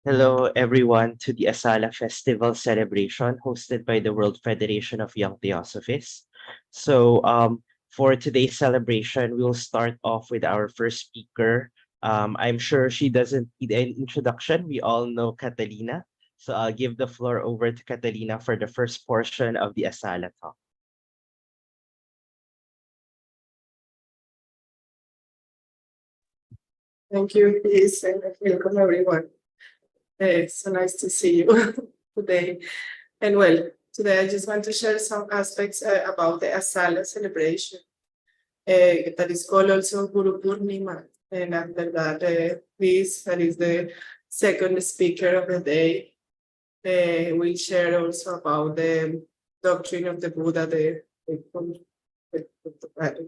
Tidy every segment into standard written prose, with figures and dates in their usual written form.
Hello, everyone, to the Asala Festival celebration hosted by the World Federation of Young Theosophists. For today's celebration, we'll start off with our first speaker. I'm sure she doesn't need any introduction. We all know Catalina. So I'll give the floor over to Catalina for the first portion of the Asala talk. Thank you, Chris, and welcome everyone. It's so nice to see you today. And well, today I just want to share some aspects about the Asala celebration that is called also Guru Purnima. And after that, Chris, that is the second speaker of the day, will share also about the doctrine of the Buddha, the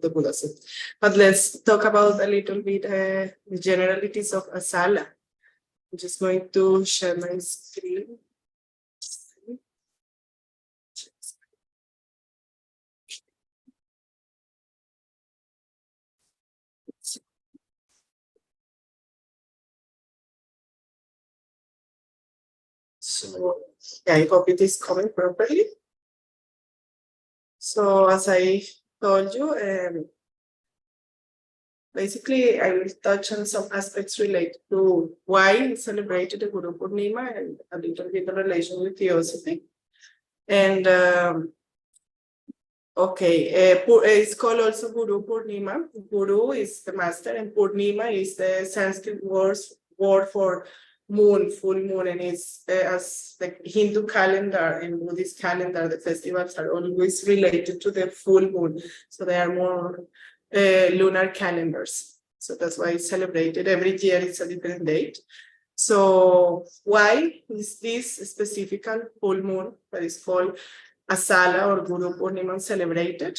Buddhism. But let's talk about a little bit the generalities of Asala. I'm just going to share my screen. So yeah, I hope it is coming properly. So as I told you, basically I will touch on some aspects related to why we celebrated the Guru Purnima and a little bit in relation with Theosophy. And it's called also Guru Purnima. Guru is the master, and Purnima is the Sanskrit word for moon, full moon, and it's as the Hindu calendar and Buddhist calendar, the festivals are always related to the full moon. So they are more lunar calendars. So that's why it's celebrated. Every year it's a different date. So why is this specific full moon that is called Asala or Guru Purnima celebrated?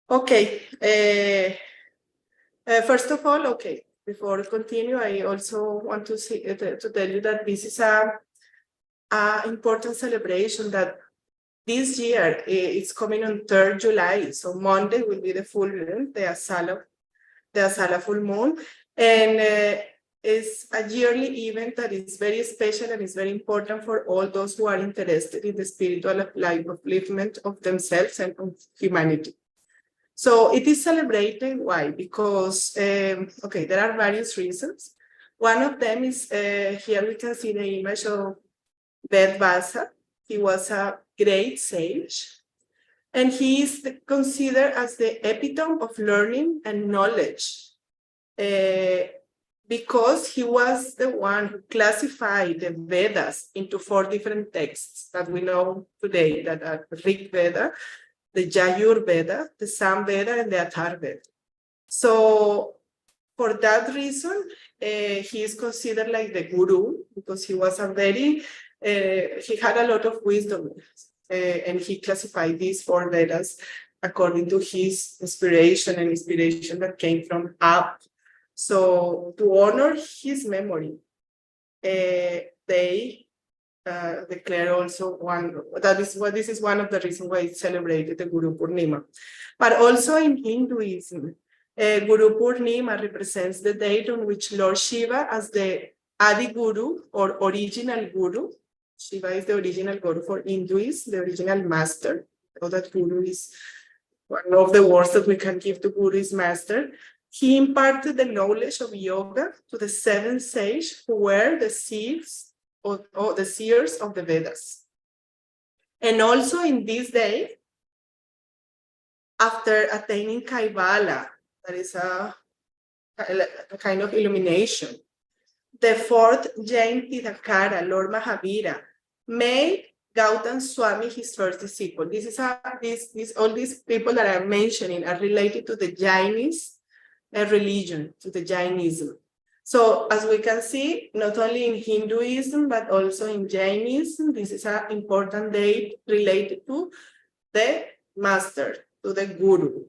Okay. First of all, before I continue, I also want to tell you that this is a important celebration that this year it's coming on 3rd July. So Monday will be the full moon, the Asala full moon. And it's a yearly event that is very special and is very important for all those who are interested in the spiritual life upliftment of themselves and of humanity. So it is celebrated. Why? Because, there are various reasons. One of them is here we can see the image of Vedvasa. He was a great sage, and he is considered as the epitome of learning and knowledge because he was the one who classified the Vedas into 4 different texts that we know today, that are Rig Veda, the Yajur Veda, the Sam Veda, and the Athar Veda. So for that reason, he is considered like the guru, because he was he had a lot of wisdom, and he classified these 4 Vedas according to his inspiration that came from up. So to honor his memory, they declare also this is one of the reasons why it's celebrated, the Guru Purnima. But also in Hinduism, Guru Purnima represents the date on which Lord Shiva, as the Adi Guru or original Guru, Shiva is the original Guru for Hinduism, the original master. So that Guru is one of the words that we can give to Guru is master. He imparted the knowledge of yoga to the 7 sages who were the seers of the Vedas. And also in this day, after attaining Kaivala, that is a kind of illumination, the 4th Jain Tirthankara, Lord Mahavira, made Gautam Swami his first disciple. All these people that I'm mentioning are related to the Jainist religion, to the Jainism. So as we can see, not only in Hinduism, but also in Jainism, this is an important date related to the master, to the guru.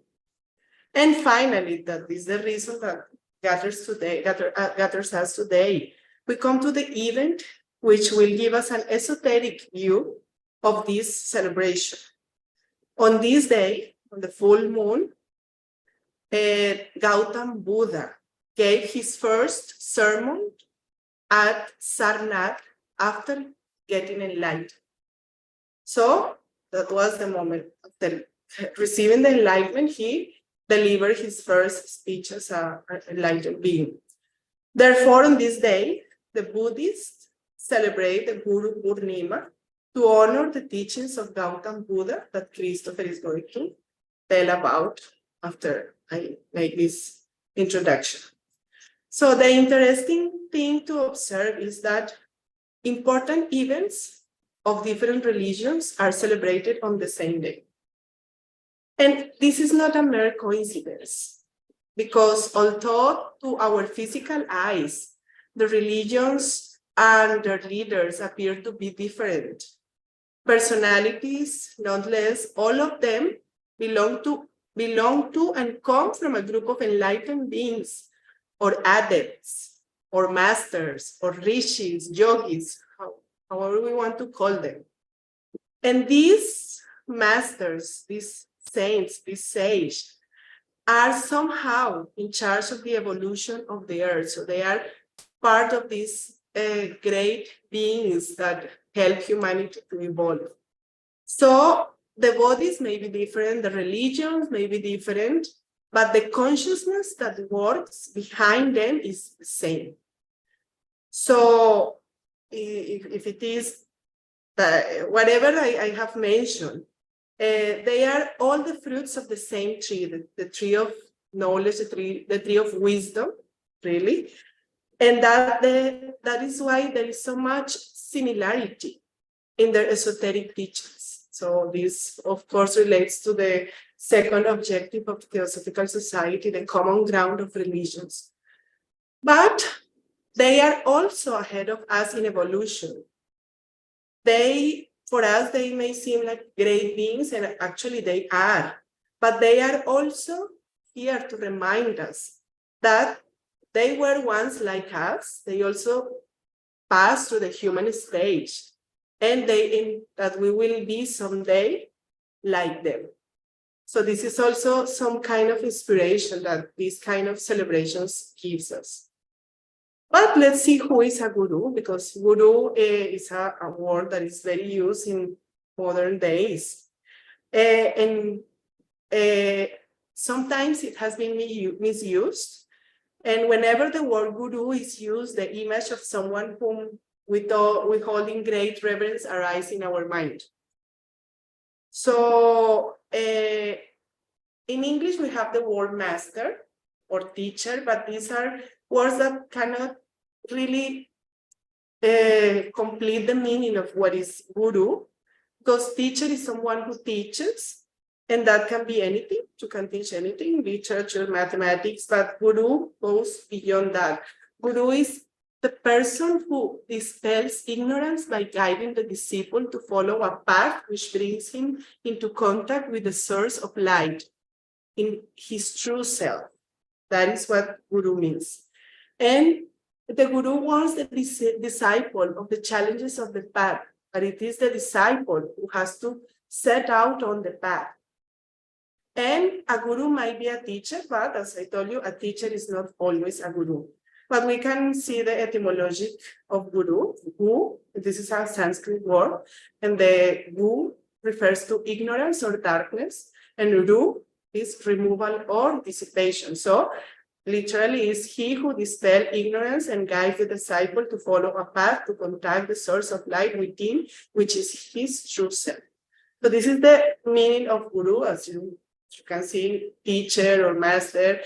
And finally, that is the reason that gathers us today. We come to the event which will give us an esoteric view of this celebration. On this day, on the full moon, Gautam Buddha gave his first sermon at Sarnath after getting enlightened. So that was the moment after receiving the enlightenment, he delivered his first speech as an enlightened being. Therefore, on this day, the Buddhists celebrate the Guru Purnima to honor the teachings of Gautam Buddha that Christopher is going to tell about after I make this introduction. So the interesting thing to observe is that important events of different religions are celebrated on the same day. And this is not a mere coincidence, because although to our physical eyes, the religions and their leaders appear to be different, personalities, nonetheless, all of them belong to and come from a group of enlightened beings or adepts or masters or rishis, yogis, however we want to call them. And these masters, these saints, these sages, are somehow in charge of the evolution of the earth. So they are part of these great beings that help humanity to evolve. So the bodies may be different, the religions may be different, but the consciousness that works behind them is the same. So if it is whatever I have mentioned, they are all the fruits of the same tree, the tree of knowledge, the tree of wisdom, really. And that is why there is so much similarity in their esoteric teachings. So this, of course, relates to the second objective of Theosophical Society, the common ground of religions. But they are also ahead of us in evolution. For us, they may seem like great beings, and actually they are, but they are also here to remind us that they were once like us. They also passed through the human stage, and that we will be someday like them. So this is also some kind of inspiration that these kind of celebrations gives us. But let's see who is a guru, because guru is a word that is very used in modern days. And sometimes it has been misused. And whenever the word guru is used, the image of someone whom we hold in great reverence arises in our mind. So in English, we have the word master or teacher, but these are words that cannot really complete the meaning of what is guru, because teacher is someone who teaches, and that can be anything. You can teach anything, literature, mathematics, but guru goes beyond that. Guru is the person who dispels ignorance by guiding the disciple to follow a path which brings him into contact with the source of light in his true self. That is what guru means. And the guru warns the disciple of the challenges of the path, but it is the disciple who has to set out on the path. And a guru might be a teacher, but as I told you, a teacher is not always a guru. But we can see the etymology of guru. Gu, this is a Sanskrit word, and the gu refers to ignorance or darkness, and ru is removal or dissipation. So literally is he who dispels ignorance and guides the disciple to follow a path to contact the source of light within, which is his true self. So this is the meaning of guru. As you can see, teacher or master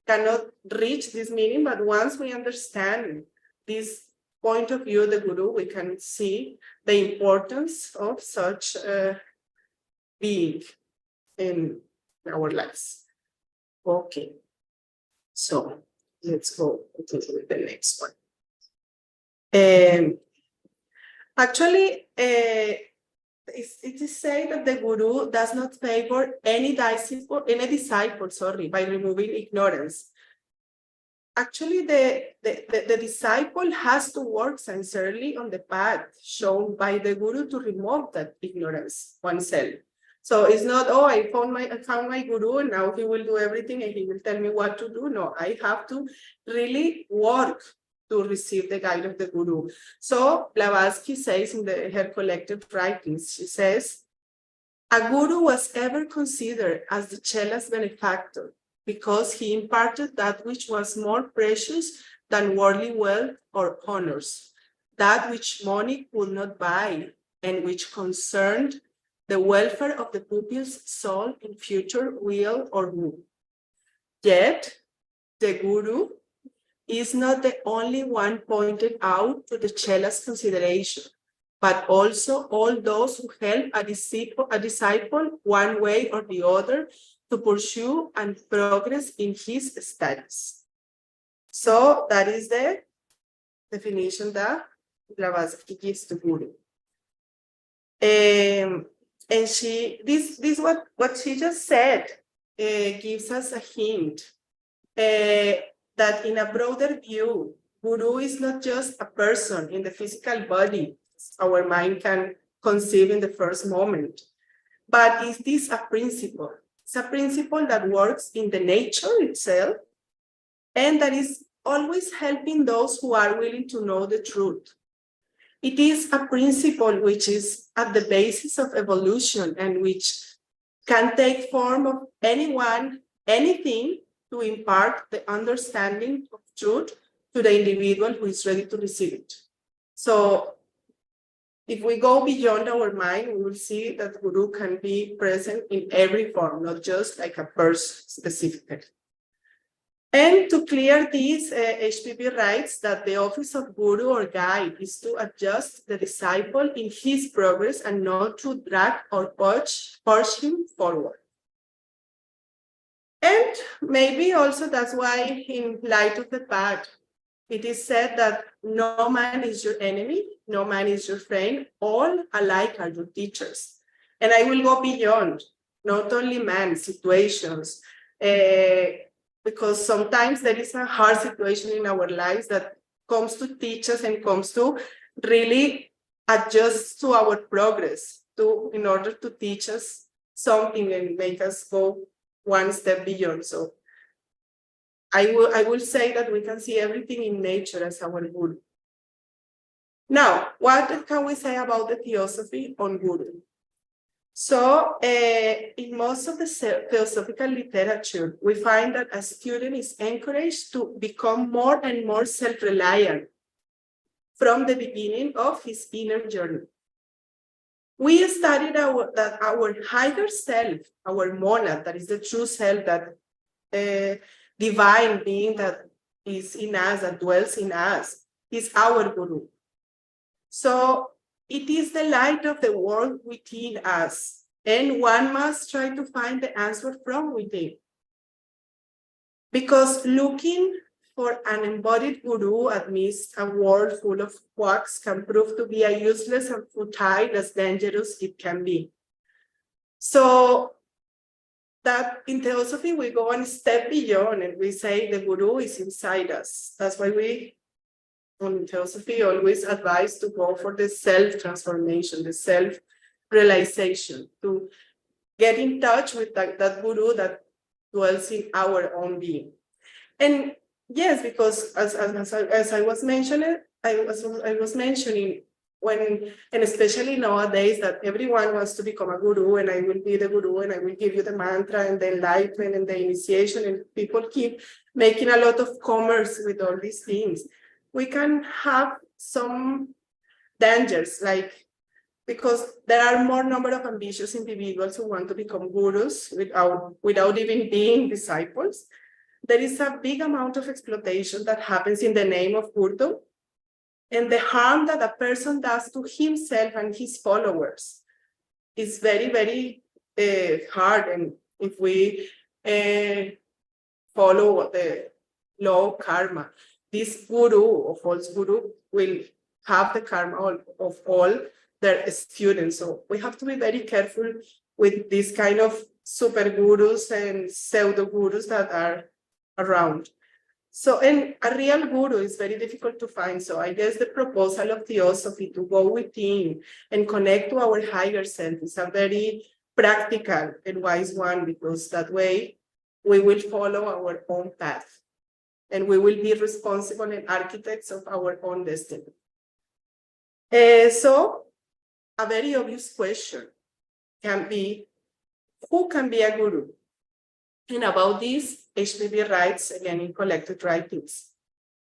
cannot reach this meaning, but once we understand this point of view of the guru, we can see the importance of such being in our lives. Okay. So let's go to the next one. Actually, it is said that the guru does not favor any disciple by removing ignorance. Actually, the disciple has to work sincerely on the path shown by the guru to remove that ignorance oneself. So it's not, oh, I found my guru and now he will do everything and he will tell me what to do. No, I have to really work to receive the guide of the guru. So Blavatsky says in her collected writings, she says, a guru was ever considered as the chela's benefactor because he imparted that which was more precious than worldly wealth or honors, that which money could not buy, and which concerned the welfare of the pupil's soul in future weal or woe. Yet, the guru is not the only one pointed out to the chela's consideration, but also all those who help a disciple one way or the other to pursue and progress in his studies. So that is the definition that Blavatsky gives to guru. And what she just said gives us a hint that in a broader view, guru is not just a person in the physical body our mind can conceive in the first moment, but is this a principle? It's a principle that works in the nature itself and that is always helping those who are willing to know the truth. It is a principle which is at the basis of evolution and which can take form of anyone, anything to impart the understanding of truth to the individual who is ready to receive it. So if we go beyond our mind, we will see that guru can be present in every form, not just like a person specifically. And to clear this, HPB writes that the office of guru or guide is to adjust the disciple in his progress and not to drag or push him forward. And maybe also that's why in Light of the Path, it is said that no man is your enemy, no man is your friend, all alike are your teachers. And I will go beyond, not only man, situations, because sometimes there is a hard situation in our lives that comes to teach us and comes to really adjust to our progress in order to teach us something and make us go one step beyond. So I will say that we can see everything in nature as our guru. Now, what can we say about the theosophy on guru? So in most of the theosophical literature, we find that a student is encouraged to become more and more self-reliant from the beginning of his inner journey. We studied that our higher self, our monad, that is the true self, that divine being that is in us, that dwells in us, is our guru. So it is the light of the world within us, and one must try to find the answer from within. Because looking for an embodied guru amidst a world full of quacks can prove to be a useless and futile as dangerous it can be. So that in Theosophy, we go one step beyond and we say the guru is inside us. That's why we, on Theosophy, always advise to go for the self-transformation, the self-realization, to get in touch with that guru that dwells in our own being. And yes, because as I was mentioning, I was mentioning when, and especially nowadays, that everyone wants to become a guru, and I will be the guru, and I will give you the mantra and the enlightenment and the initiation, and people keep making a lot of commerce with all these things. We can have some dangers, like, because there are more number of ambitious individuals who want to become gurus without even being disciples. There is a big amount of exploitation that happens in the name of guru, and the harm that a person does to himself and his followers is very, very hard. And if we follow the law of karma, this guru or false guru will have the karma of all their students. So we have to be very careful with these kind of super gurus and pseudo gurus that are around. So, and a real guru is very difficult to find. So I guess the proposal of Theosophy to go within and connect to our higher self is a very practical and wise one, because that way we will follow our own path. and we will be responsible and architects of our own destiny. So a very obvious question can be, who can be a guru? And about this, HPB writes again in collected writings.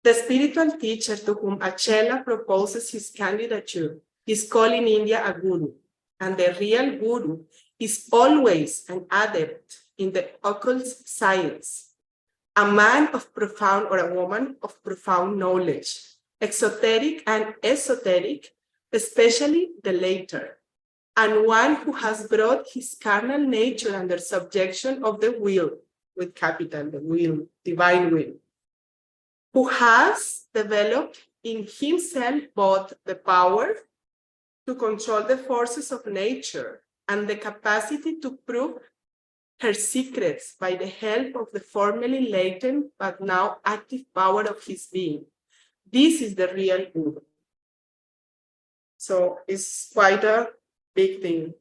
The spiritual teacher to whom Acela proposes his candidature is called in India a guru, and the real guru is always an adept in the occult science, a man of profound or a woman of profound knowledge, exoteric and esoteric, especially the latter, and one who has brought his carnal nature under subjection of the will, with capital, the will, divine will, who has developed in himself both the power to control the forces of nature and the capacity to prove her secrets by the help of the formerly latent but now active power of his being. This is the real guru. So it's quite a big thing,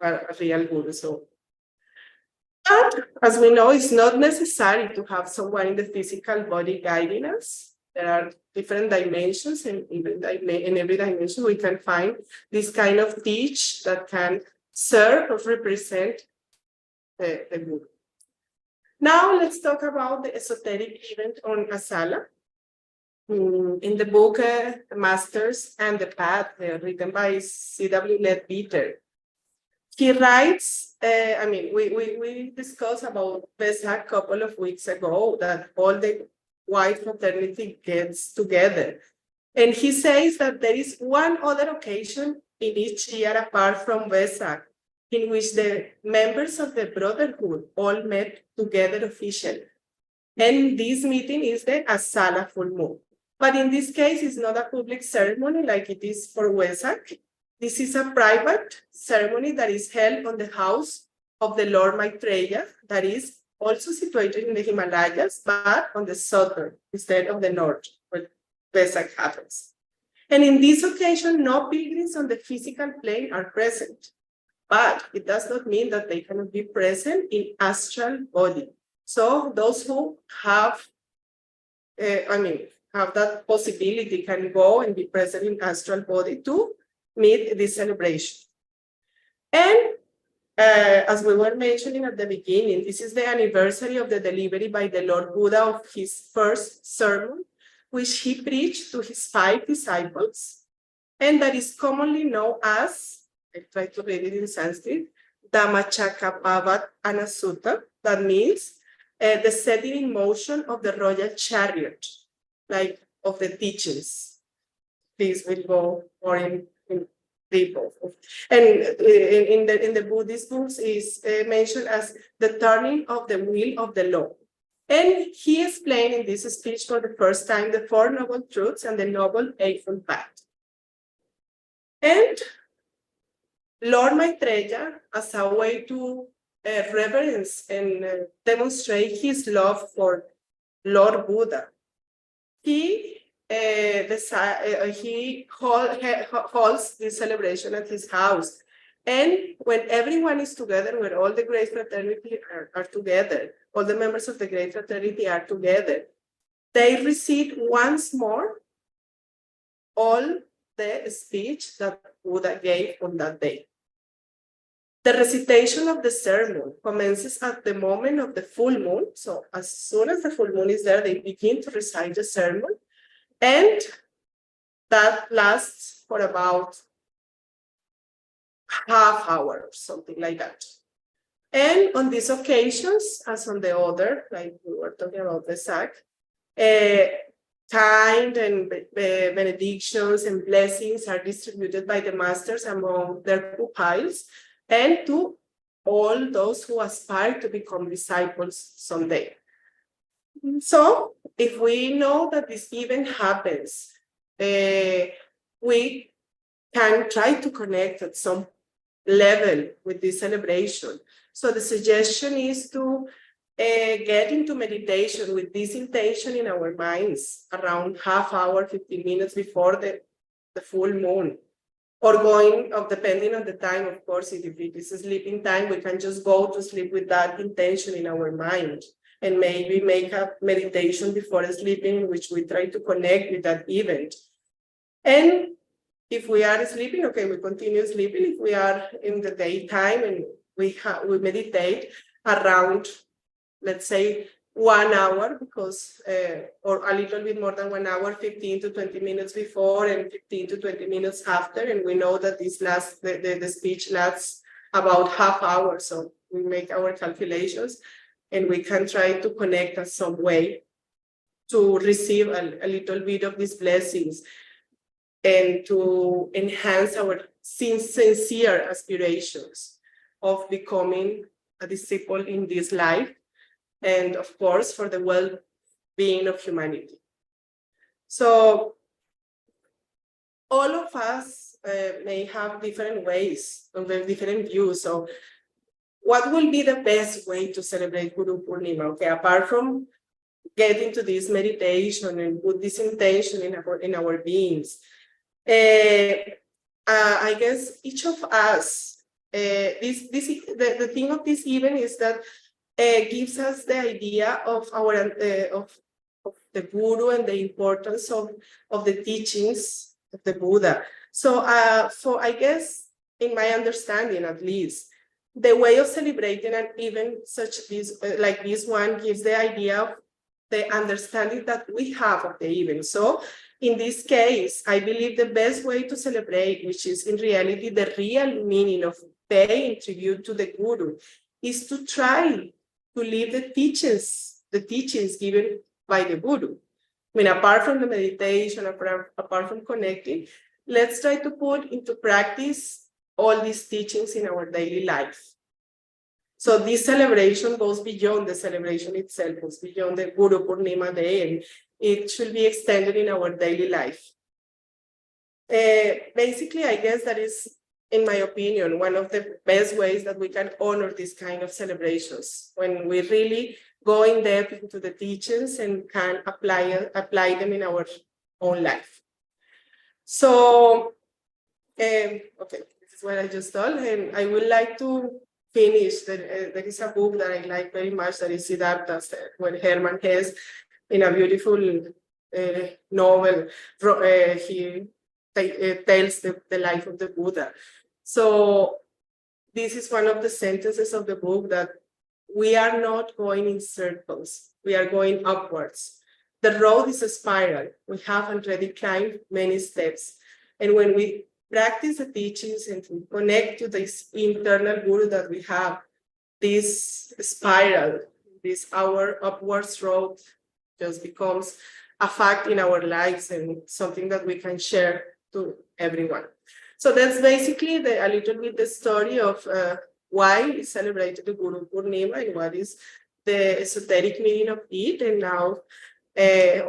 a real guru. So, but as we know, it's not necessary to have someone in the physical body guiding us. There are different dimensions, and in every dimension we can find this kind of teach that can serve or represent the guru. Now let's talk about the esoteric event on Asala. In the book The Masters and the Path, written by C.W. Leadbeater, he writes, we discussed about Pesach a couple of weeks ago, that all the white fraternity gets together. And he says that there is one other occasion in each year apart from Pesach, in which the members of the Brotherhood all met together officially. And this meeting is the Asala full moon. But in this case, it's not a public ceremony like it is for Wesak. This is a private ceremony that is held on the house of the Lord Maitreya, that is also situated in the Himalayas, but on the southern instead of the north, where Wesak happens. And in this occasion, no pilgrims on the physical plane are present, but it does not mean that they cannot be present in astral body. So those who have that possibility can go and be present in astral body to meet this celebration. And as we were mentioning at the beginning, this is the anniversary of the delivery by the Lord Buddha of his first sermon, which he preached to his 5 disciples, and that is commonly known as, I try to read it in Sanskrit, Dhammacakkappavattana Sutta. That means the setting in motion of the royal chariot, like of the teachings. This will go more in deep. And in the Buddhist books is mentioned as the turning of the wheel of the law. And he explained in this speech for the first time the 4 noble truths and the noble eightfold path. And Lord Maitreya, as a way to reverence and demonstrate his love for Lord Buddha, he holds this celebration at his house. And when everyone is together, when all the great fraternity are together, all the members of the great fraternity are together, they recite once more all the speech that Buddha gave on that day. The recitation of the sermon commences at the moment of the full moon. So as soon as the full moon is there, they begin to recite the sermon. And that lasts for about half hour or something like that. And on these occasions, as on the other, like we were talking about the sack, kind and benedictions and blessings are distributed by the masters among their pupils and to all those who aspire to become disciples someday. So if we know that this event happens, we can try to connect at some level with this celebration. So the suggestion is to get into meditation with this intention in our minds around half hour, 15 minutes before the full moon, or going of depending on the time, of course. If it is a sleeping time, we can just go to sleep with that intention in our mind. and maybe make a meditation before sleeping, in which we try to connect with that event. And if we are sleeping, okay, we continue sleeping. If we are in the daytime and we meditate around, let's say, 1 hour, because or a little bit more than 1 hour, 15 to 20 minutes before and 15 to 20 minutes after. And we know that this the speech lasts about half hour. So we make our calculations and we can try to connect in some way to receive a little bit of these blessings and to enhance our sincere aspirations of becoming a disciple in this life, and of course, for the well-being of humanity. So all of us may have different ways, different views. So what will be the best way to celebrate Guru Purnima? Okay, apart from getting to this meditation and put this intention in our beings, I guess each of us, the thing of this event is that gives us the idea of our of the Guru and the importance of the teachings of the Buddha. So I guess, in my understanding at least, the way of celebrating an event such this like this one gives the idea of the understanding that we have of the event. So in this case, I believe the best way to celebrate, which is in reality the real meaning of paying tribute to the Guru, is to try to live the teachings given by the Guru. I mean, apart from the meditation, apart from connecting, let's try to put into practice all these teachings in our daily life. So this celebration goes beyond the celebration itself, goes beyond the Guru Purnima Day, and it should be extended in our daily life. Basically, I guess that is, in my opinion, one of the best ways that we can honor these kind of celebrations, when we really go in depth into the teachings and can apply them in our own life. So, okay, this is what I just told, and I would like to finish. There is a book that I like very much, that is Siddhartha, where Hermann Hesse, in a beautiful novel, he tells the life of the Buddha. So this is one of the sentences of the book, that we are not going in circles, we are going upwards. The road is a spiral. We have already climbed many steps. And when we practice the teachings and we connect to this internal Guru that we have, this spiral, this our upwards road just becomes a fact in our lives and something that we can share to everyone. So that's basically a little bit the story of why we celebrated the Guru Purnima and what is the esoteric meaning of it. And now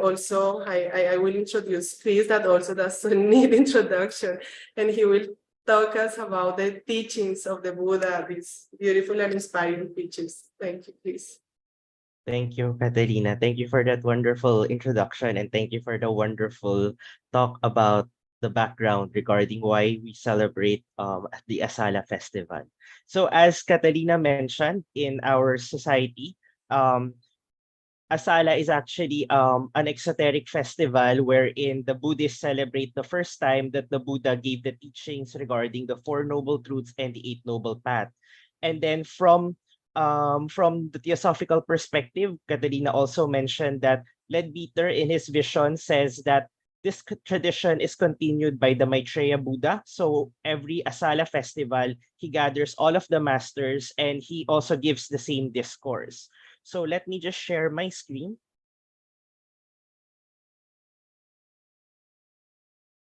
also I will introduce Chris, that also doesn't need introduction, and he will talk us about the teachings of the Buddha, these beautiful and inspiring teachings. Thank you, Chris. Thank you, Catalina. Thank you for that wonderful introduction, and thank you for the wonderful talk about the background regarding why we celebrate the Asala festival. So as Catalina mentioned, in our society, Asala is actually an exoteric festival wherein the Buddhists celebrate the first time that the Buddha gave the teachings regarding the Four Noble Truths and the Eight Noble Path. And then from the theosophical perspective, Catalina also mentioned that Leadbeater in his vision says that this tradition is continued by the Maitreya Buddha. So every Asala festival, he gathers all of the masters and he also gives the same discourse. So let me just share my screen.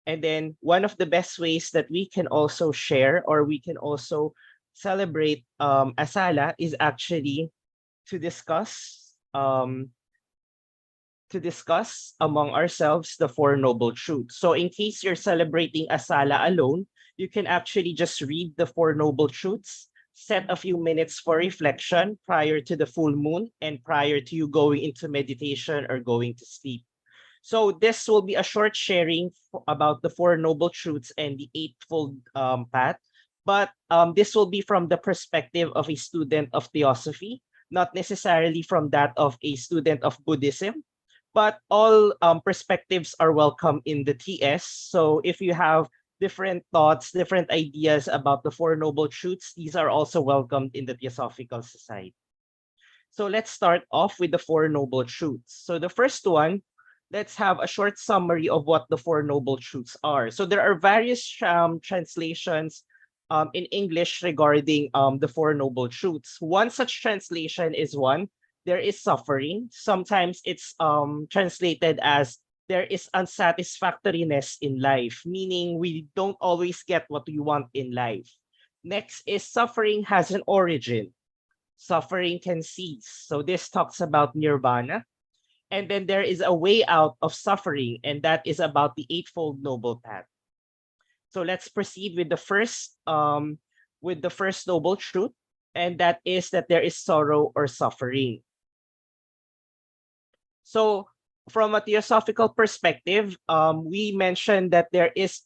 And then one of the best ways that we can also share, or we can also celebrate Asala, is actually to discuss among ourselves the Four Noble Truths. So in case you're celebrating Asala alone, you can actually just read the Four Noble Truths, set a few minutes for reflection prior to the full moon and prior to you going into meditation or going to sleep. So this will be a short sharing about the Four Noble Truths and the Eightfold Path, but this will be from the perspective of a student of Theosophy. not necessarily from that of a student of Buddhism, but all perspectives are welcome in the TS. So if you have different thoughts, different ideas about the Four Noble Truths, these are also welcomed in the Theosophical Society. So let's start off with the Four Noble Truths. So the first one, let's have a short summary of what the Four Noble Truths are. So there are various translations in English regarding the Four Noble Truths. One such translation is one, there is suffering. Sometimes it's translated as there is unsatisfactoriness in life, meaning we don't always get what we want in life. Next is suffering has an origin. Suffering can cease. So this talks about nirvana. And then there is a way out of suffering, and that is about the Eightfold Noble Path. So let's proceed with the first noble truth, and that is that there is sorrow or suffering. So from a theosophical perspective, we mentioned that there is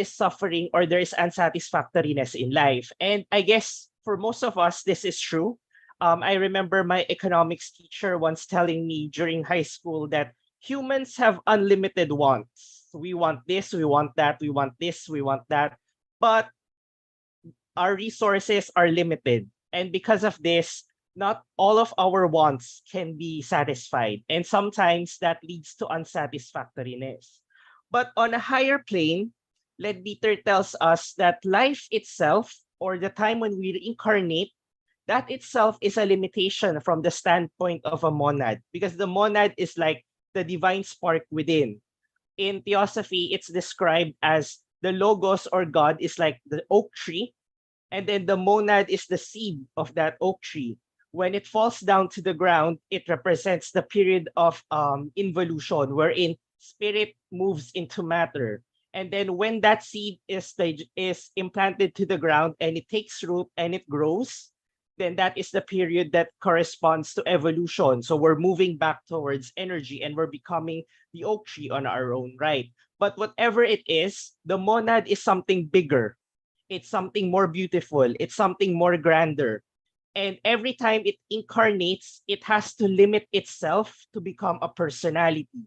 suffering or there is unsatisfactoriness in life. And I guess for most of us, this is true. I remember my economics teacher once telling me during high school that humans have unlimited wants. We want this, we want that, we want this, we want that. But our resources are limited. And because of this, not all of our wants can be satisfied. And sometimes that leads to unsatisfactoriness. But on a higher plane, Leadbeater tells us that life itself, or the time when we reincarnate, that itself is a limitation from the standpoint of a monad, because the monad is like the divine spark within. In Theosophy, it's described as the logos or God is like the oak tree, and then the monad is the seed of that oak tree. When it falls down to the ground, it represents the period of involution, wherein spirit moves into matter. And then when that seed is implanted to the ground and it takes root and it grows, then that is the period that corresponds to evolution. So we're moving back towards energy and we're becoming the oak tree on our own right. But whatever it is, the monad is something bigger. It's something more beautiful. It's something more grander. And every time it incarnates, it has to limit itself to become a personality.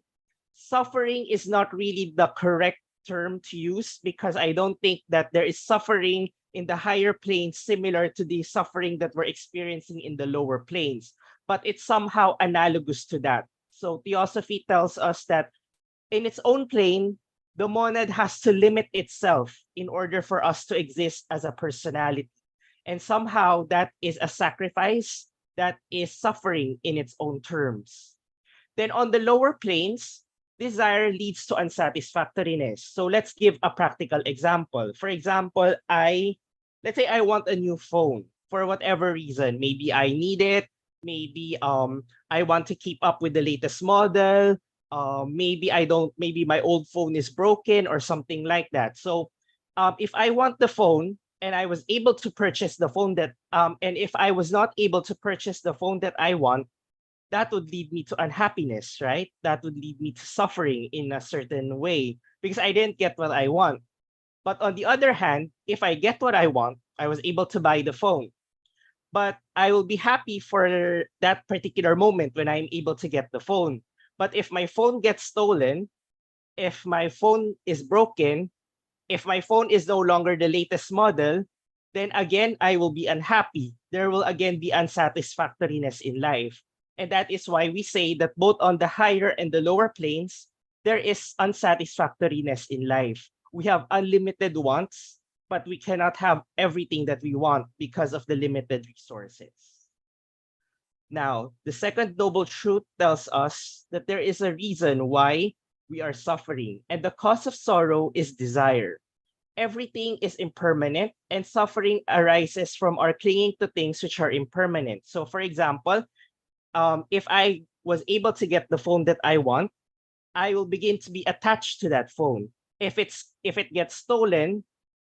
Suffering is not really the correct term to use, because I don't think that there is suffering in the higher planes similar to the suffering that we're experiencing in the lower planes, but it's somehow analogous to that. So Theosophy tells us that in its own plane, the monad has to limit itself in order for us to exist as a personality. And somehow that is a sacrifice, that is suffering in its own terms. Then on the lower planes, desire leads to unsatisfactoriness. So let's give a practical example. For example, let's say I want a new phone for whatever reason. Maybe I need it. Maybe I want to keep up with the latest model. Maybe I don't. Maybe my old phone is broken or something like that. So if I want the phone and I was able to purchase the phone and if I was not able to purchase the phone that I want, that would lead me to unhappiness, right? That would lead me to suffering in a certain way because I didn't get what I want. But on the other hand, if I get what I want, I was able to buy the phone. But I will be happy for that particular moment when I'm able to get the phone. But if my phone gets stolen, if my phone is broken, if my phone is no longer the latest model, then again, I will be unhappy. There will again be unsatisfactoriness in life. And that is why we say that both on the higher and the lower planes, there is unsatisfactoriness in life. We have unlimited wants, but we cannot have everything that we want because of the limited resources. Now, the second noble truth tells us that there is a reason why we are suffering, and the cause of sorrow is desire. Everything is impermanent, and suffering arises from our clinging to things which are impermanent. So, for example, if I was able to get the phone that I want, I will begin to be attached to that phone. If it gets stolen,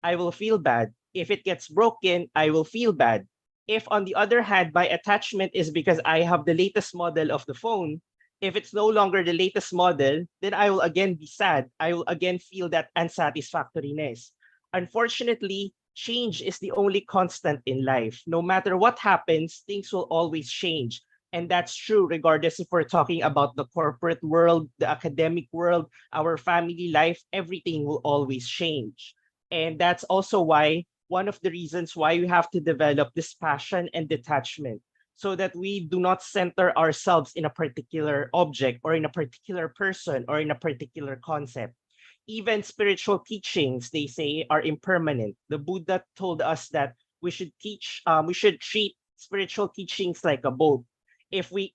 I will feel bad. If it gets broken, I will feel bad. If on the other hand, my attachment is because I have the latest model of the phone, if it's no longer the latest model, then I will again be sad. I will again feel that unsatisfactoriness. Unfortunately, change is the only constant in life. No matter what happens, things will always change. And that's true regardless if we're talking about the corporate world, the academic world, our family life, everything will always change. And that's also why one of the reasons why we have to develop this passion and detachment, so that we do not center ourselves in a particular object or in a particular person or in a particular concept. Even spiritual teachings, they say, are impermanent. The Buddha told us that we should treat spiritual teachings like a boat. If we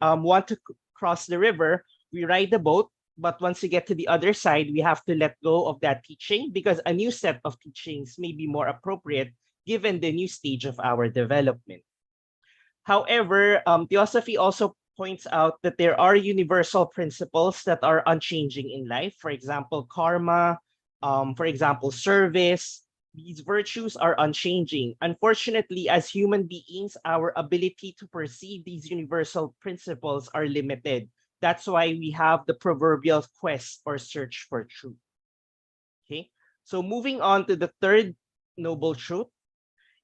want to cross the river, we ride the boat. But once we get to the other side, we have to let go of that teaching because a new set of teachings may be more appropriate given the new stage of our development. However, Theosophy also points out that there are universal principles that are unchanging in life. For example, karma, for example, service. These virtues are unchanging. Unfortunately, as human beings, our ability to perceive these universal principles are limited. That's why we have the proverbial quest or search for truth. Okay, so moving on to the third noble truth.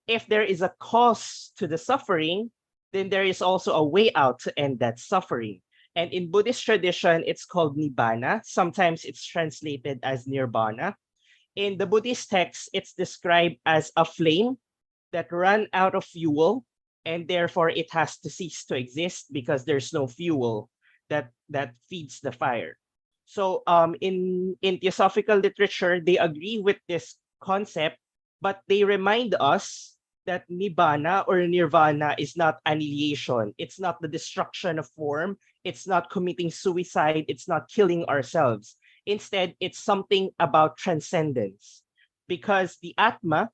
If there is a cause to the suffering, then there is also a way out to end that suffering. And in Buddhist tradition, it's called nibbana. Sometimes it's translated as nirvana. In the Buddhist text, it's described as a flame that ran out of fuel, and therefore it has to cease to exist because there's no fuel that feeds the fire. So in theosophical literature, they agree with this concept, but they remind us that nibbana or nirvana is not annihilation. It's not the destruction of form. It's not committing suicide. It's not killing ourselves. Instead, it's something about transcendence, because the Atma,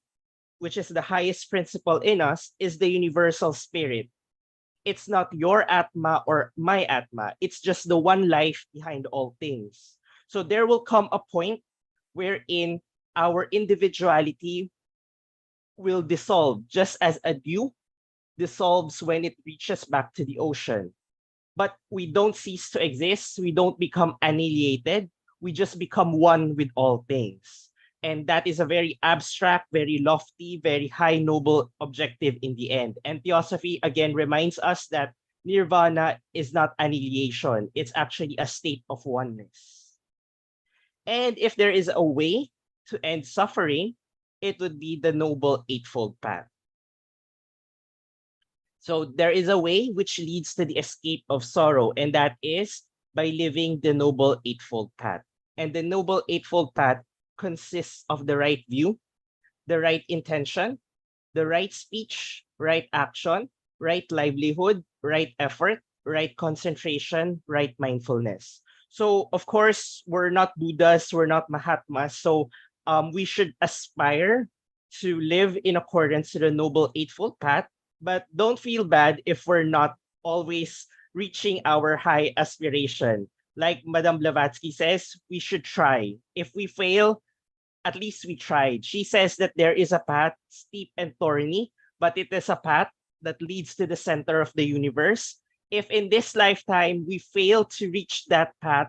which is the highest principle in us, is the universal spirit. It's not your Atma or my Atma. It's just the one life behind all things. So there will come a point wherein our individuality will dissolve, just as a dew dissolves when it reaches back to the ocean. But we don't cease to exist. We don't become annihilated. We just become one with all things. And that is a very abstract, very lofty, very high noble objective in the end. And Theosophy again reminds us that nirvana is not annihilation. It's actually a state of oneness. And if there is a way to end suffering, it would be the Noble Eightfold Path. So there is a way which leads to the escape of sorrow, and that is by living the Noble Eightfold Path. And the Noble Eightfold Path consists of the right view, the right intention, the right speech, right action, right livelihood, right effort, right concentration, right mindfulness. So, of course, we're not Buddhas, we're not Mahatmas. So, we should aspire to live in accordance to the Noble Eightfold Path, but don't feel bad if we're not always reaching our high aspiration. Like Madame Blavatsky says, we should try. If we fail, at least we tried. She says that there is a path, steep and thorny, but it is a path that leads to the center of the universe. If in this lifetime we fail to reach that path,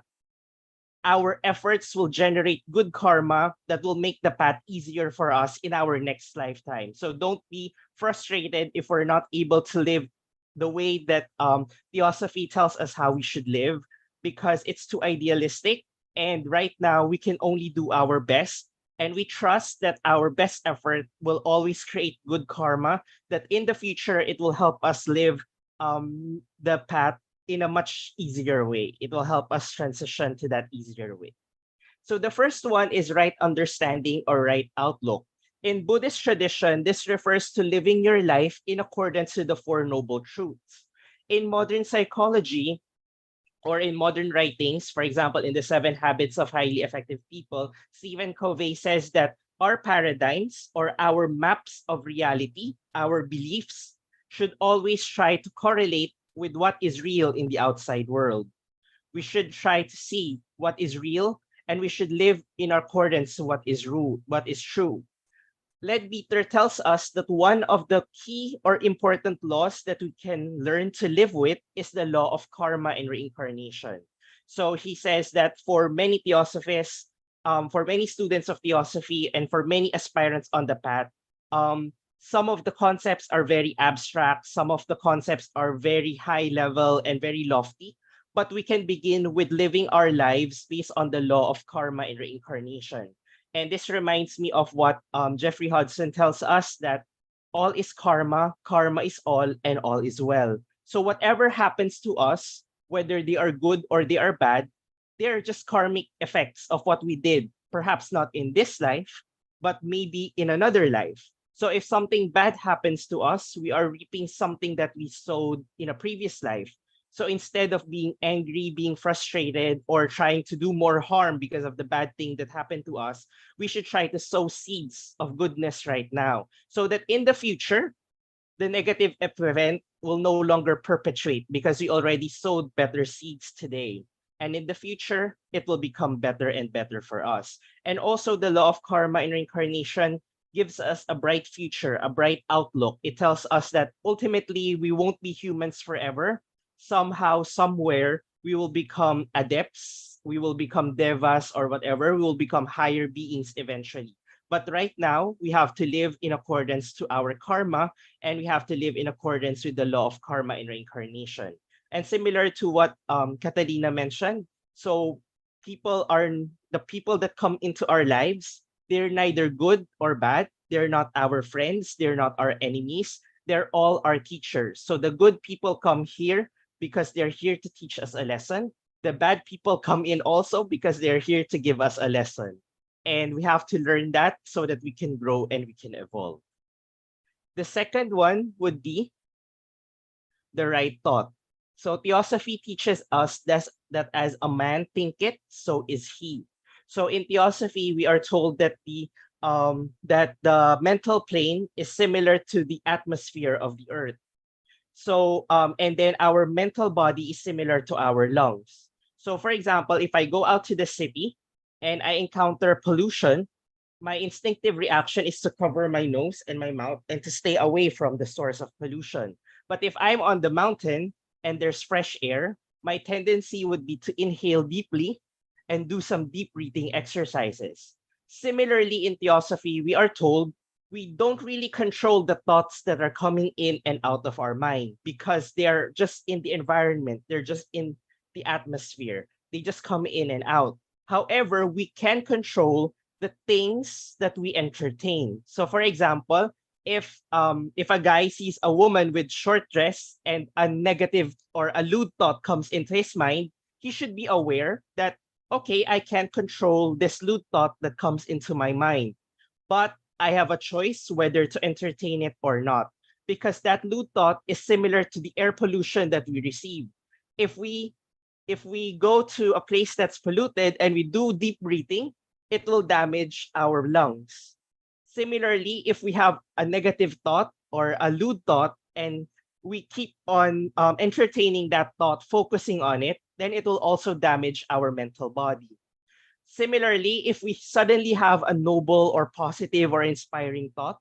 our efforts will generate good karma that will make the path easier for us in our next lifetime. So don't be frustrated if we're not able to live the way that Theosophy tells us how we should live, because it's too idealistic. And right now, we can only do our best. And we trust that our best effort will always create good karma, that in the future, it will help us live the path in a much easier way. It will help us transition to that easier way. So the first one is right understanding or right outlook. In Buddhist tradition, this refers to living your life in accordance with the Four Noble Truths. In modern psychology, or in modern writings, for example, in the Seven Habits of Highly Effective People, Stephen Covey says that our paradigms or our maps of reality, our beliefs, should always try to correlate with what is real in the outside world. We should try to see what is real, and we should live in accordance to what is true. Leadbeater tells us that one of the key or important laws that we can learn to live with is the law of karma and reincarnation. So he says that for many theosophists, for many students of Theosophy and for many aspirants on the path, some of the concepts are very abstract, some of the concepts are very high level and very lofty, but we can begin with living our lives based on the law of karma and reincarnation. And this reminds me of what Jeffrey Hudson tells us, that all is karma, karma is all, and all is well. So whatever happens to us, whether they are good or they are bad, they're just karmic effects of what we did, perhaps not in this life, but maybe in another life. So if something bad happens to us, we are reaping something that we sowed in a previous life. So instead of being angry, being frustrated, or trying to do more harm because of the bad thing that happened to us, we should try to sow seeds of goodness right now so that in the future, the negative event will no longer perpetuate because we already sowed better seeds today. And in the future, it will become better and better for us. And also, the law of karma and reincarnation gives us a bright future, a bright outlook. It tells us that ultimately we won't be humans forever. Somehow, somewhere, we will become adepts, we will become devas or whatever, we will become higher beings eventually. But right now, we have to live in accordance to our karma, and we have to live in accordance with the law of karma and reincarnation. And similar to what Catalina mentioned, so the people that come into our lives, they're neither good or bad. They're not our friends. They're not our enemies. They're all our teachers. So the good people come here because they're here to teach us a lesson. The bad people come in also because they're here to give us a lesson. And we have to learn that so that we can grow and we can evolve. The second one would be the right thought. So Theosophy teaches us that as a man thinketh, so is he. So in Theosophy, we are told that the mental plane is similar to the atmosphere of the earth. So and then our mental body is similar to our lungs. So for example, if I go out to the city and I encounter pollution, my instinctive reaction is to cover my nose and my mouth and to stay away from the source of pollution. But if I'm on the mountain and there's fresh air, my tendency would be to inhale deeply and do some deep breathing exercises. Similarly, in Theosophy, we are told we don't really control the thoughts that are coming in and out of our mind because they're just in the environment, they're just in the atmosphere, they just come in and out. However, we can control the things that we entertain. So for example, if a guy sees a woman with short dress and a negative or a lewd thought comes into his mind, he should be aware that okay, I can't control this lewd thought that comes into my mind, but I have a choice whether to entertain it or not, because that lewd thought is similar to the air pollution that we receive. If we if we go to a place that's polluted and we do deep breathing, it will damage our lungs. Similarly, if we have a negative thought or a lewd thought and we keep on entertaining that thought, focusing on it, then it will also damage our mental body. Similarly, if we suddenly have a noble or positive or inspiring thought,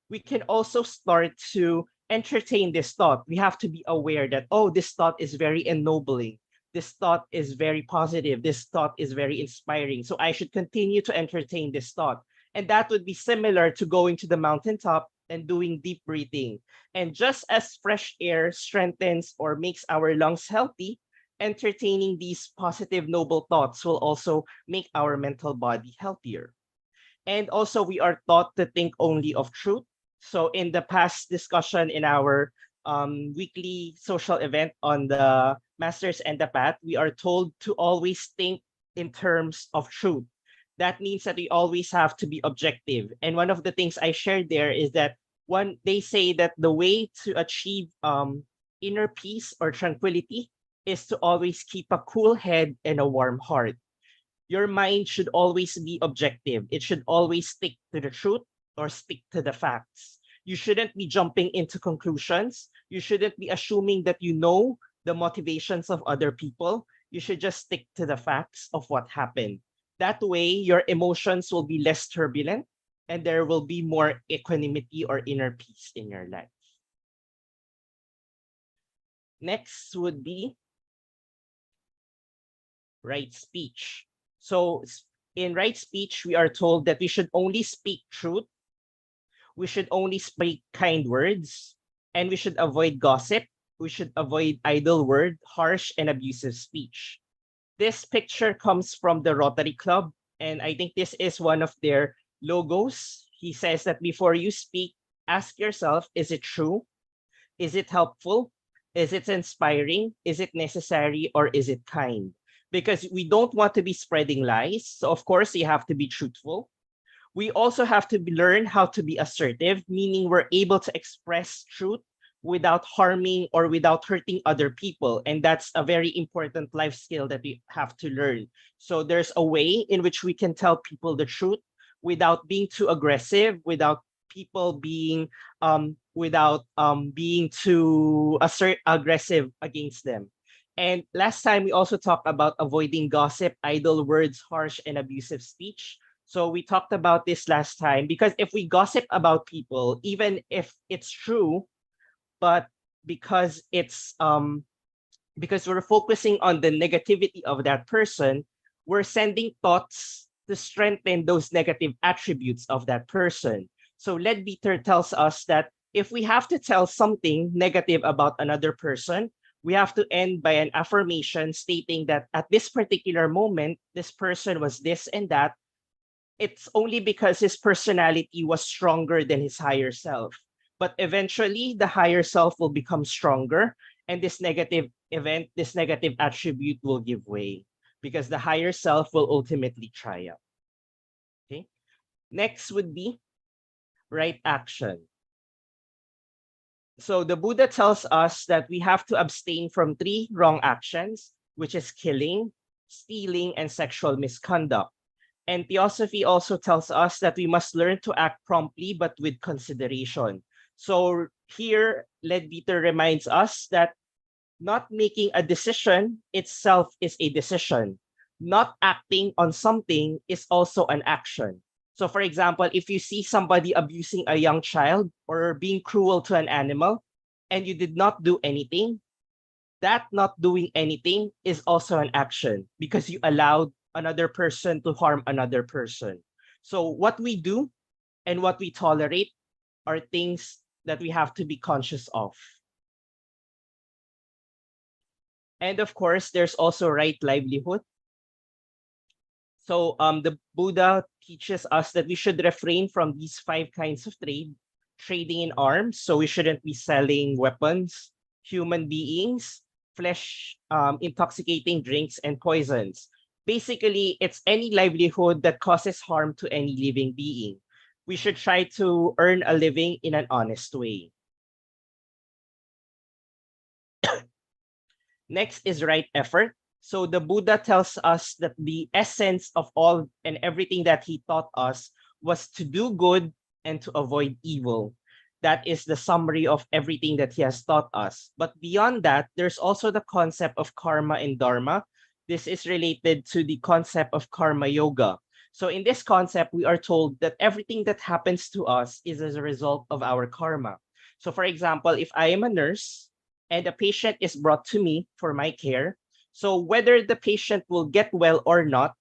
we can also start to entertain this thought. We have to be aware that, oh, this thought is very ennobling. This thought is very positive. This thought is very inspiring. So I should continue to entertain this thought. And that would be similar to going to the mountaintop and doing deep breathing. And just as fresh air strengthens or makes our lungs healthy, entertaining these positive, noble thoughts will also make our mental body healthier. And also, we are taught to think only of truth. So in the past discussion in our weekly social event on the Masters and the Path, we are told to always think in terms of truth. That means that we always have to be objective. And one of the things I shared there is that they say that the way to achieve inner peace or tranquility is to always keep a cool head and a warm heart. Your mind should always be objective. It should always stick to the truth or stick to the facts. You shouldn't be jumping into conclusions. You shouldn't be assuming that you know the motivations of other people. You should just stick to the facts of what happened. That way, your emotions will be less turbulent and there will be more equanimity or inner peace in your life. Next would be right speech. So In right speech, we are told that we should only speak truth, we should only speak kind words, and we should avoid gossip, we should avoid idle word, harsh and abusive speech. This picture comes from the Rotary Club, and I think this is one of their logos. He says that before you speak, ask yourself, is it true? Is it helpful? Is it inspiring? Is it necessary? Or is it kind? Because we don't want to be spreading lies. So, of course, you have to be truthful. We also have to learn how to be assertive, meaning we're able to express truth without harming or without hurting other people. And that's a very important life skill that we have to learn. So there's a way in which we can tell people the truth without being too aggressive, without people being being too aggressive against them. And last time we also talked about avoiding gossip, idle words, harsh and abusive speech. So we talked about this last time because if we gossip about people, even if it's true, but because it's because we're focusing on the negativity of that person, we're sending thoughts to strengthen those negative attributes of that person. So Leadbeater tells us that if we have to tell something negative about another person, we have to end by an affirmation stating that at this particular moment, this person was this and that. It's only because his personality was stronger than his higher self. But eventually, the higher self will become stronger, and this negative event, this negative attribute will give way because the higher self will ultimately triumph. Okay. Next would be right action. So the Buddha tells us that we have to abstain from 3 wrong actions, which is killing, stealing, and sexual misconduct. And Theosophy also tells us that we must learn to act promptly but with consideration. So here, Leadbeater reminds us that not making a decision itself is a decision. Not acting on something is also an action. So for example, if you see somebody abusing a young child or being cruel to an animal and you did not do anything, that not doing anything is also an action because you allowed another person to harm another person. So what we do and what we tolerate are things that we have to be conscious of. And of course, there's also right livelihood. So the Buddha teaches us that we should refrain from these 5 kinds of trade, trading in arms. So we shouldn't be selling weapons, human beings, flesh, intoxicating drinks, and poisons. Basically, it's any livelihood that causes harm to any living being. We should try to earn a living in an honest way. Next is right effort. So the Buddha tells us that the essence of all and everything that he taught us was to do good and to avoid evil. That is the summary of everything that he has taught us. But beyond that, there's also the concept of karma and dharma. This is related to the concept of karma yoga. So in this concept, we are told that everything that happens to us is as a result of our karma. So for example, if I am a nurse and a patient is brought to me for my care, so whether the patient will get well or not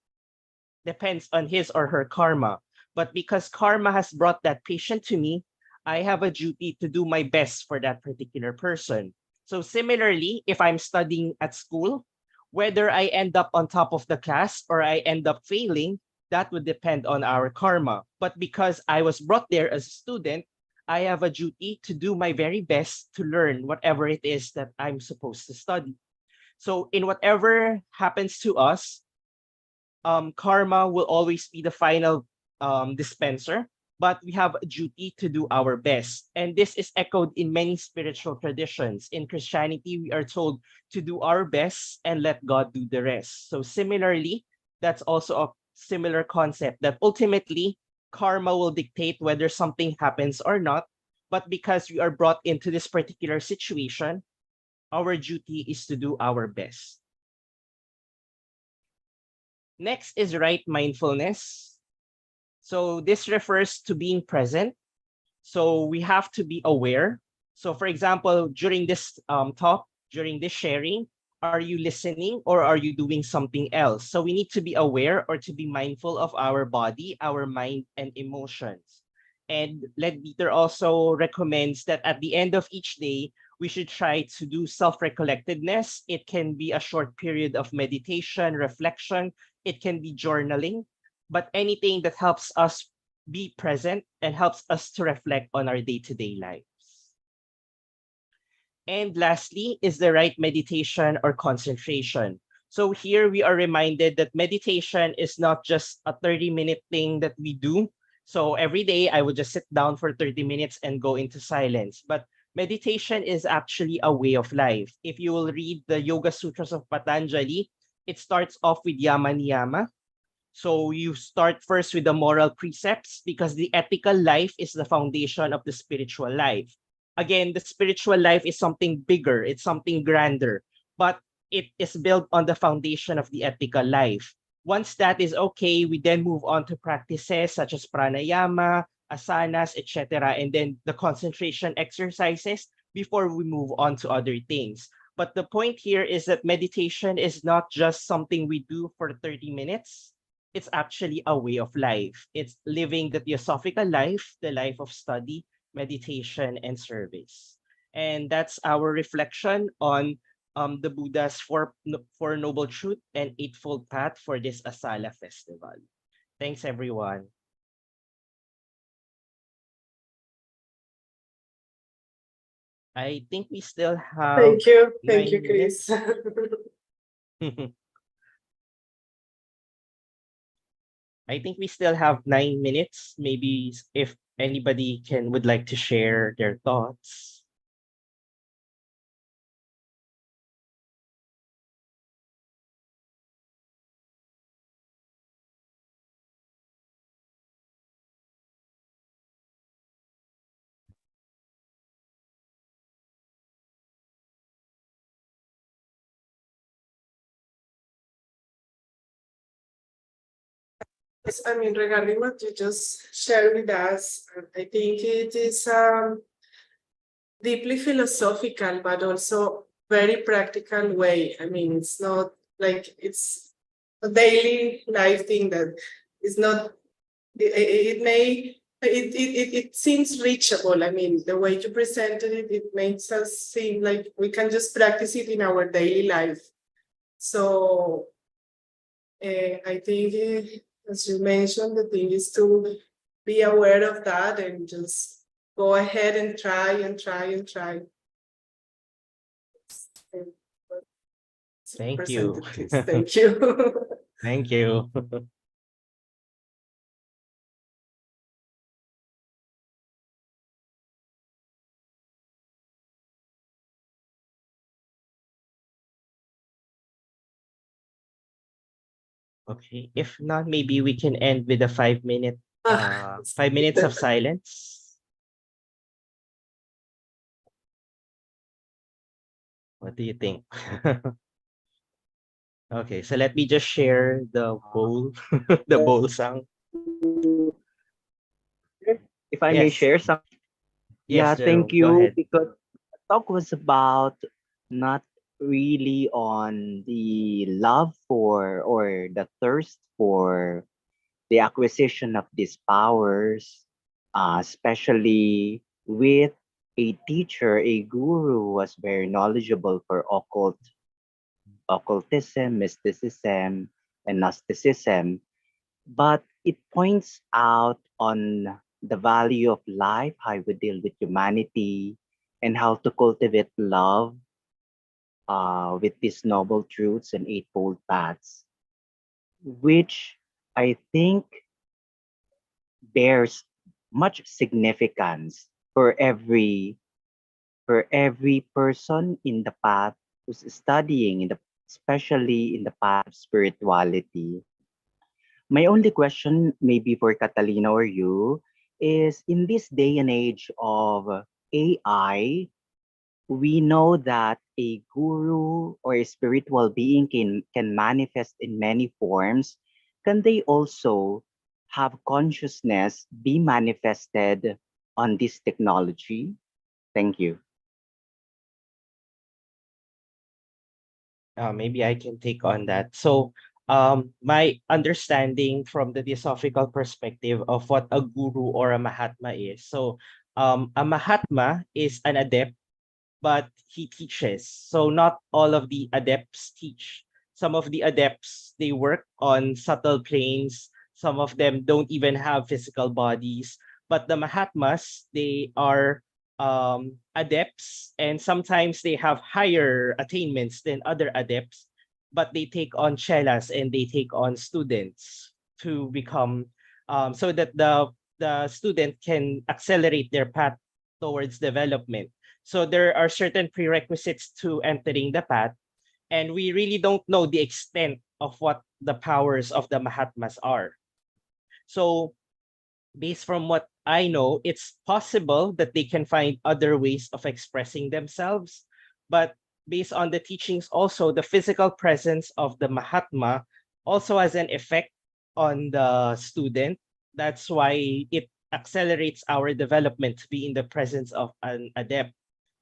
depends on his or her karma. But because karma has brought that patient to me, I have a duty to do my best for that particular person. So similarly, if I'm studying at school, whether I end up on top of the class or I end up failing, that would depend on our karma. But because I was brought there as a student, I have a duty to do my very best to learn whatever it is that I'm supposed to study. So in whatever happens to us, karma will always be the final dispenser, but we have a duty to do our best. And this is echoed in many spiritual traditions. In Christianity, we are told to do our best and let God do the rest. So similarly, that's also a similar concept that ultimately karma will dictate whether something happens or not. But because we are brought into this particular situation, our duty is to do our best. Next is right mindfulness. So this refers to being present. So we have to be aware. So for example, during this talk, during this sharing, Are you listening or are you doing something else? So we need to be aware or to be mindful of our body, our mind, and emotions. And Ledbeater also recommends that at the end of each day, we should try to do self-recollectedness. It can be a short period of meditation, reflection. It can be journaling, but anything that helps us be present and helps us to reflect on our day-to-day lives. And lastly is the right meditation or concentration. So here we are reminded that meditation is not just a 30-minute thing that we do. So every day I would just sit down for 30 minutes and go into silence. But meditation is actually a way of life. If you will read the Yoga Sutras of Patanjali, it starts off with yama niyama. So you start first with the moral precepts because the ethical life is the foundation of the spiritual life. Again, the spiritual life is something bigger, it's something grander, but it is built on the foundation of the ethical life. Once that is okay, we then move on to practices such as pranayama, asanas, etc., and then the concentration exercises before we move on to other things. But the point here is that meditation is not just something we do for 30 minutes. It's actually a way of life. It's living the theosophical life, the life of study, meditation, and service. And that's our reflection on the Buddha's four Noble Truth and Eightfold Path for this Asala festival. Thanks, everyone. I think we still have Thank you, 9 Chris. minutes. I think we still have 9 minutes. Maybe if anybody would like to share their thoughts. Yes, I mean, regarding what you just shared with us, I think it is deeply philosophical, but also very practical way. I mean, it's not like it's a daily life thing that is not, it may, it seems reachable. I mean, the way you presented it, it makes us seem like we can just practice it in our daily life. So I think, as you mentioned, the thing is to be aware of that and just go ahead and try and try and try. Thank you. Presented this. Thank you. Thank you. Okay. If not, maybe we can end with a 5 minute 5 minutes of silence. What do you think? Okay, so let me just share the bowl, the bowl song. If I may Yes, share some, yeah, yes, thank Jerome, go you. ahead. Because the talk was about not really on the love for or the thirst for the acquisition of these powers, especially with a teacher, a guru who was very knowledgeable for occultism, mysticism, and Gnosticism. But it points out on the value of life, how we deal with humanity, and how to cultivate love with these noble truths and eightfold paths, which I think bears much significance for every person in the path who's studying in the especially in the path of spirituality. My only question, maybe for Catalina or you, is in this day and age of AI, we know that a guru or a spiritual being can manifest in many forms. Can they also have consciousness be manifested on this technology? Thank you. Maybe I can take on that. So, my understanding from the Theosophical perspective of what a guru or a Mahatma is. So, a Mahatma is an adept, but he teaches. So, not all of the adepts teach. Some of the adepts, they work on subtle planes. Some of them don't even have physical bodies. But the Mahatmas, they are adepts, and sometimes they have higher attainments than other adepts, but they take on chelas and they take on students to become so that the student can accelerate their path towards development. So there are certain prerequisites to entering the path, and we really don't know the extent of what the powers of the Mahatmas are. So based from what I know, it's possible that they can find other ways of expressing themselves. But based on the teachings, also, the physical presence of the Mahatma also has an effect on the student. That's why it accelerates our development to be in the presence of an adept.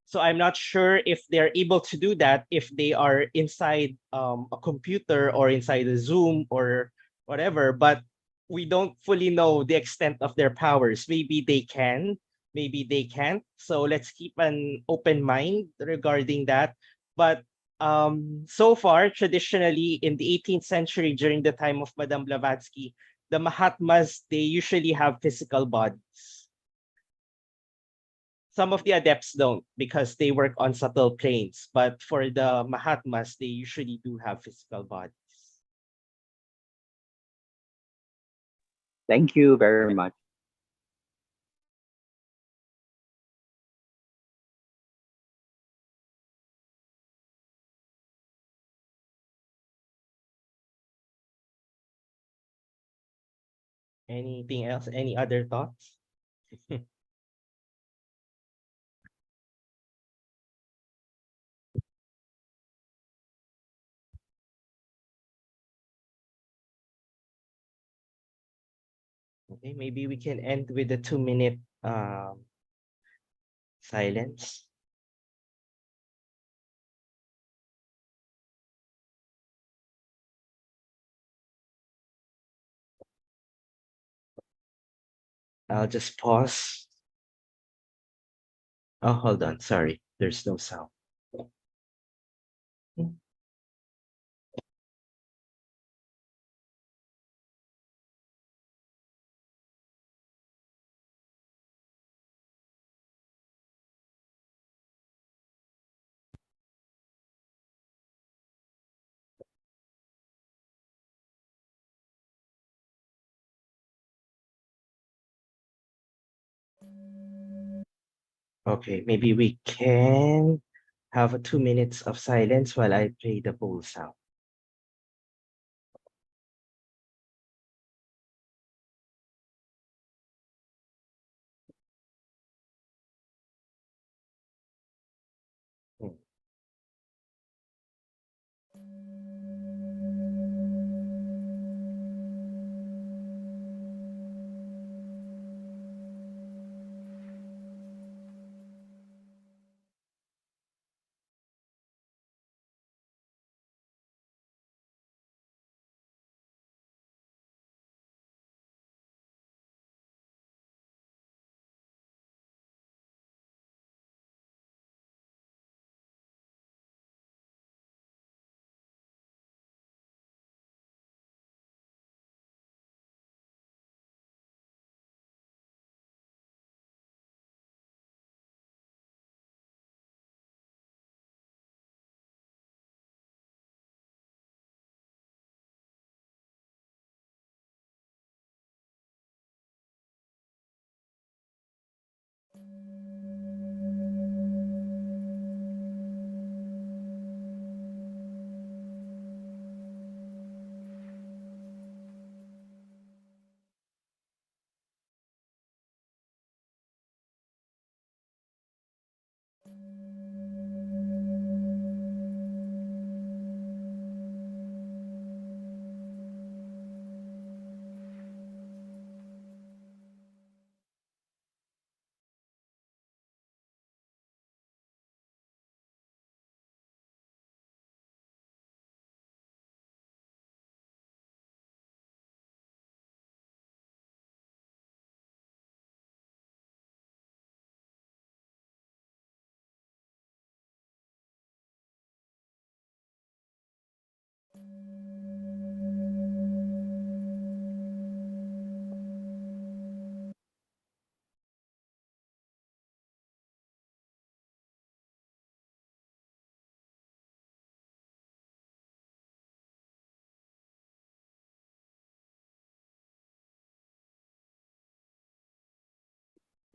So I'm not sure if they're able to do that if they are inside a computer or inside a Zoom or whatever, but we don't fully know the extent of their powers. Maybe they can, maybe they can't. So let's keep an open mind regarding that. But so far, traditionally in the 18th century, during the time of Madame Blavatsky, the Mahatmas, they usually have physical bodies. Some of the adepts don't because they work on subtle planes, but for the Mahatmas, they usually do have physical bodies. Thank you very much. Anything else? Any other thoughts? Okay, maybe we can end with a 2-minute silence. I'll just pause. Oh, hold on. Sorry, there's no sound. Okay, maybe we can have a 2 minutes of silence while I play the bowl sound. Hmm.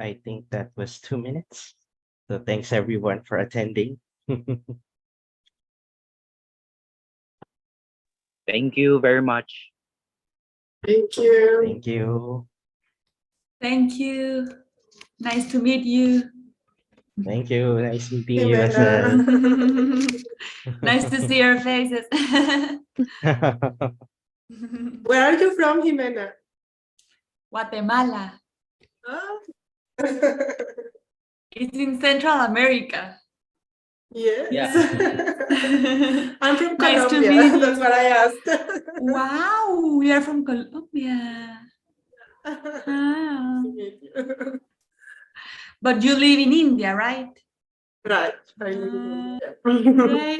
I think that was 2 minutes. So thanks everyone for attending. Thank you very much. Thank you. Thank you. Thank you. Nice to meet you. Thank you. Nice meeting you as well. Jimena. Nice to see your faces. Where are you from, Jimena? Guatemala. Ah. It's in Central America. Yes. Yeah. I'm from Nice to Colombia. meet you. That's what I asked. Wow, we are from Colombia. Ah. To meet you. But you live in India, right? Right. I live in India. Right.